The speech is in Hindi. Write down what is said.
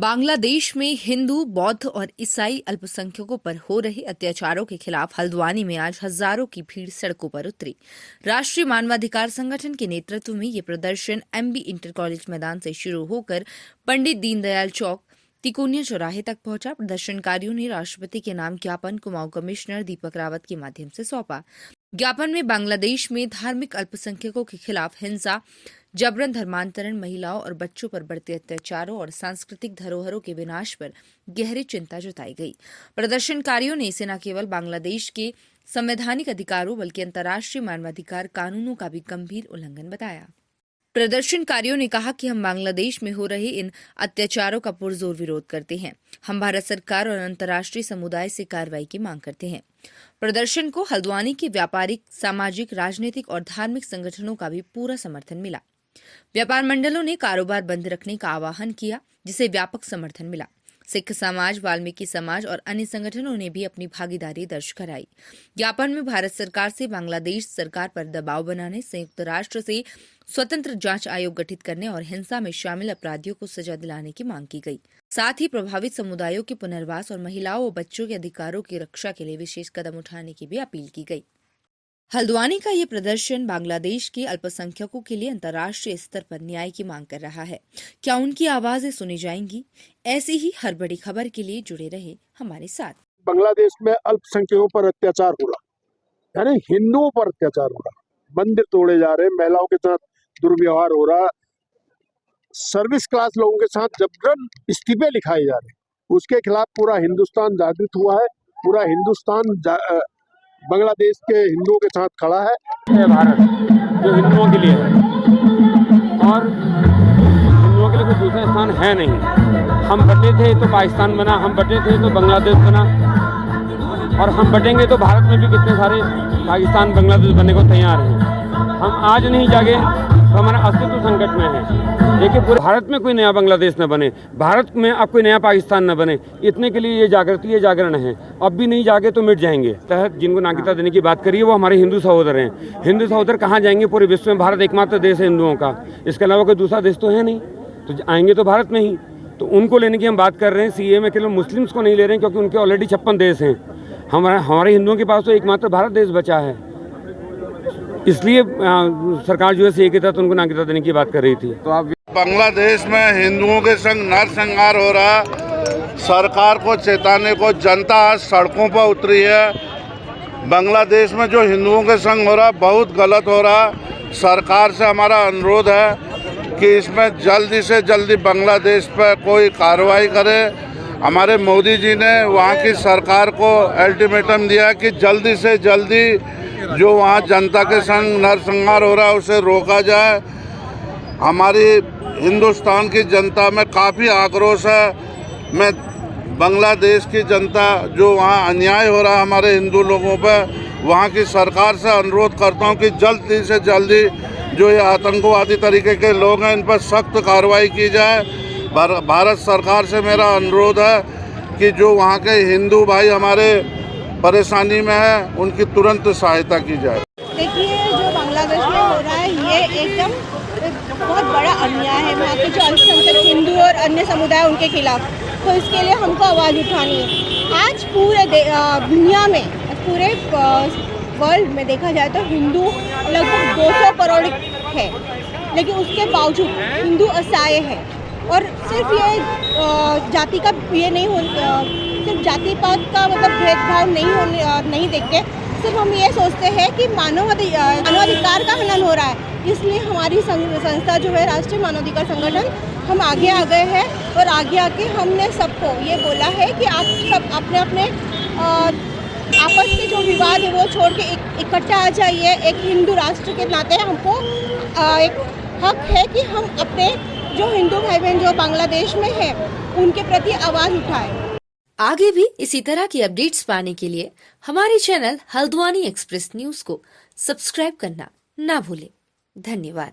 बांग्लादेश में हिंदू, बौद्ध और ईसाई अल्पसंख्यकों पर हो रहे अत्याचारों के खिलाफ हल्द्वानी में आज हजारों की भीड़ सड़कों पर उतरी। राष्ट्रीय मानवाधिकार संगठन के नेतृत्व में ये प्रदर्शन एमबी इंटर कॉलेज मैदान से शुरू होकर पंडित दीनदयाल चौक तिकोनिया चौराहे तक पहुंचा। प्रदर्शनकारियों ने राष्ट्रपति के नाम ज्ञापन कुमाऊं कमिश्नर दीपक रावत के माध्यम से सौंपा। ज्ञापन में बांग्लादेश में धार्मिक अल्पसंख्यकों के खिलाफ हिंसा, जबरन धर्मांतरण, महिलाओं और बच्चों पर बढ़ते अत्याचारों और सांस्कृतिक धरोहरों के विनाश पर गहरी चिंता जताई गई। प्रदर्शनकारियों ने इसे न केवल बांग्लादेश के संवैधानिक अधिकारों बल्कि अंतर्राष्ट्रीय मानवाधिकार कानूनों का भी गंभीर उल्लंघन बताया। प्रदर्शनकारियों ने कहा कि हम बांग्लादेश में हो रहे इन अत्याचारों का पुरजोर विरोध करते हैं। हम भारत सरकार और अंतर्राष्ट्रीय समुदाय से कार्रवाई की मांग करते हैं। प्रदर्शन को हल्द्वानी के व्यापारिक, सामाजिक, राजनीतिक और धार्मिक संगठनों का भी पूरा समर्थन मिला। व्यापार मंडलों ने कारोबार बंद रखने का आह्वान किया, जिसे व्यापक समर्थन मिला। सिख समाज, वाल्मीकि समाज और अन्य संगठनों ने भी अपनी भागीदारी दर्ज कराई। ज्ञापन में भारत सरकार से बांग्लादेश सरकार पर दबाव बनाने, संयुक्त राष्ट्र से स्वतंत्र जांच आयोग गठित करने और हिंसा में शामिल अपराधियों को सजा दिलाने की मांग की गई। साथ ही प्रभावित समुदायों के पुनर्वास और महिलाओं और बच्चों के अधिकारों की रक्षा के लिए विशेष कदम उठाने की भी अपील की गई। हल्द्वानी का ये प्रदर्शन बांग्लादेश के अल्पसंख्यकों के लिए अंतर्राष्ट्रीय स्तर पर न्याय की मांग कर रहा है। क्या उनकी आवाजें सुनी जाएंगी? ऐसी ही हर बड़ी खबर के लिए जुड़े रहे हमारे साथ। बांग्लादेश में अल्पसंख्यकों पर अत्याचार हो रहा, यानी हिंदुओं पर अत्याचार हो रहा, मंदिर तोड़े जा रहे, महिलाओं के साथ दुर्व्यवहार हो रहा, सर्विस क्लास लोगों के साथ जबरन इस्तीफे लिखाए जा रहे, उसके खिलाफ पूरा हिंदुस्तान जागृत हुआ है। पूरा हिंदुस्तान बांग्लादेश के हिंदुओं के साथ खड़ा है। भारत जो हिंदुओं के लिए है और हिंदुओं के लिए कोई दूसरा स्थान है नहीं। हम बटे थे तो पाकिस्तान बना, हम बटे थे तो बांग्लादेश बना, और हम बटेंगे तो भारत में भी कितने सारे पाकिस्तान, बांग्लादेश बनने को तैयार हैं। हम आज नहीं जागे तो हमारा अस्तित्व संकट में है। देखिए, पूरे भारत में कोई नया बांग्लादेश न बने, भारत में अब कोई नया पाकिस्तान न बने, इतने के लिए ये जागृति, ये जागरण है। अब भी नहीं जागे तो मिट जाएंगे। तहत जिनको नागरिकता देने की बात करिए वो हमारे हिंदू सहोदर हैं। हिंदू सहोदर कहाँ जाएंगे? पूरे विश्व में भारत एकमात्र देश है हिंदुओं का, इसके अलावा कोई दूसरा देश तो है नहीं, तो आएंगे तो भारत में ही। तो उनको लेने की हम बात कर रहे हैं। सीए में केवल मुस्लिम्स को नहीं ले रहे हैं, क्योंकि उनके ऑलरेडी 56 देश हैं। हमारे हिंदुओं के पास तो एकमात्र भारत देश बचा है। इसलिए सरकार जो है सीए के तहत उनको नागरिकता देने की बात कर रही थी। तो आप बांग्लादेश में हिंदुओं के संग नरसंहार हो रहा, सरकार को चेताने को जनता आज सड़कों पर उतरी है। बांग्लादेश में जो हिंदुओं के संग हो रहा बहुत गलत हो रहा। सरकार से हमारा अनुरोध है कि इसमें जल्दी से जल्दी बांग्लादेश पर कोई कार्रवाई करे। हमारे मोदी जी ने वहाँ की सरकार को अल्टीमेटम दिया कि जल्दी से जल्दी जो वहाँ जनता के संग नरसंहार हो रहा है उसे रोका जाए। हमारी हिंदुस्तान की जनता में काफ़ी आक्रोश है। मैं बांग्लादेश की जनता जो वहाँ अन्याय हो रहा है हमारे हिंदू लोगों पर, वहाँ की सरकार से अनुरोध करता हूँ कि जल्दी से जल्दी जो ये आतंकवादी तरीके के लोग हैं इन पर सख्त कार्रवाई की जाए। भारत सरकार से मेरा अनुरोध है कि जो वहाँ के हिंदू भाई हमारे परेशानी में है उनकी तुरंत सहायता की जाए। देखिए, जो बांग्लादेश में हो रहा है ये एकदम बहुत बड़ा अन्याय है। वहाँ के जो अल्पसंख्यक हिंदू और अन्य समुदाय उनके खिलाफ, तो इसके लिए हमको आवाज़ उठानी है। आज पूरे दुनिया में, पूरे वर्ल्ड में देखा जाए तो हिंदू लगभग 200 करोड़ है, लेकिन उसके बावजूद हिंदू असहाय है। और सिर्फ ये जाति का ये नहीं हो, सिर्फ जाति पात का मतलब भेदभाव नहीं देख के सिर्फ हम ये सोचते हैं कि मानवाधिकार का हनन हो रहा है। इसलिए हमारी संस्था जो है राष्ट्रीय मानवाधिकार संगठन, हम आगे आ गए हैं और आगे आके हमने सबको ये बोला है कि आप सब अपने अपने आपस के जो विवाद है वो छोड़ के इकट्ठा आ जाइए। एक हिंदू राष्ट्र के नाते हमको एक हक है कि हम अपने जो हिंदू भाई बहन जो बांग्लादेश में है उनके प्रति आवाज़ उठाएं। आगे भी इसी तरह की अपडेट्स पाने के लिए हमारे चैनल हल्द्वानी एक्सप्रेस न्यूज को सब्सक्राइब करना ना भूलें। धन्यवाद।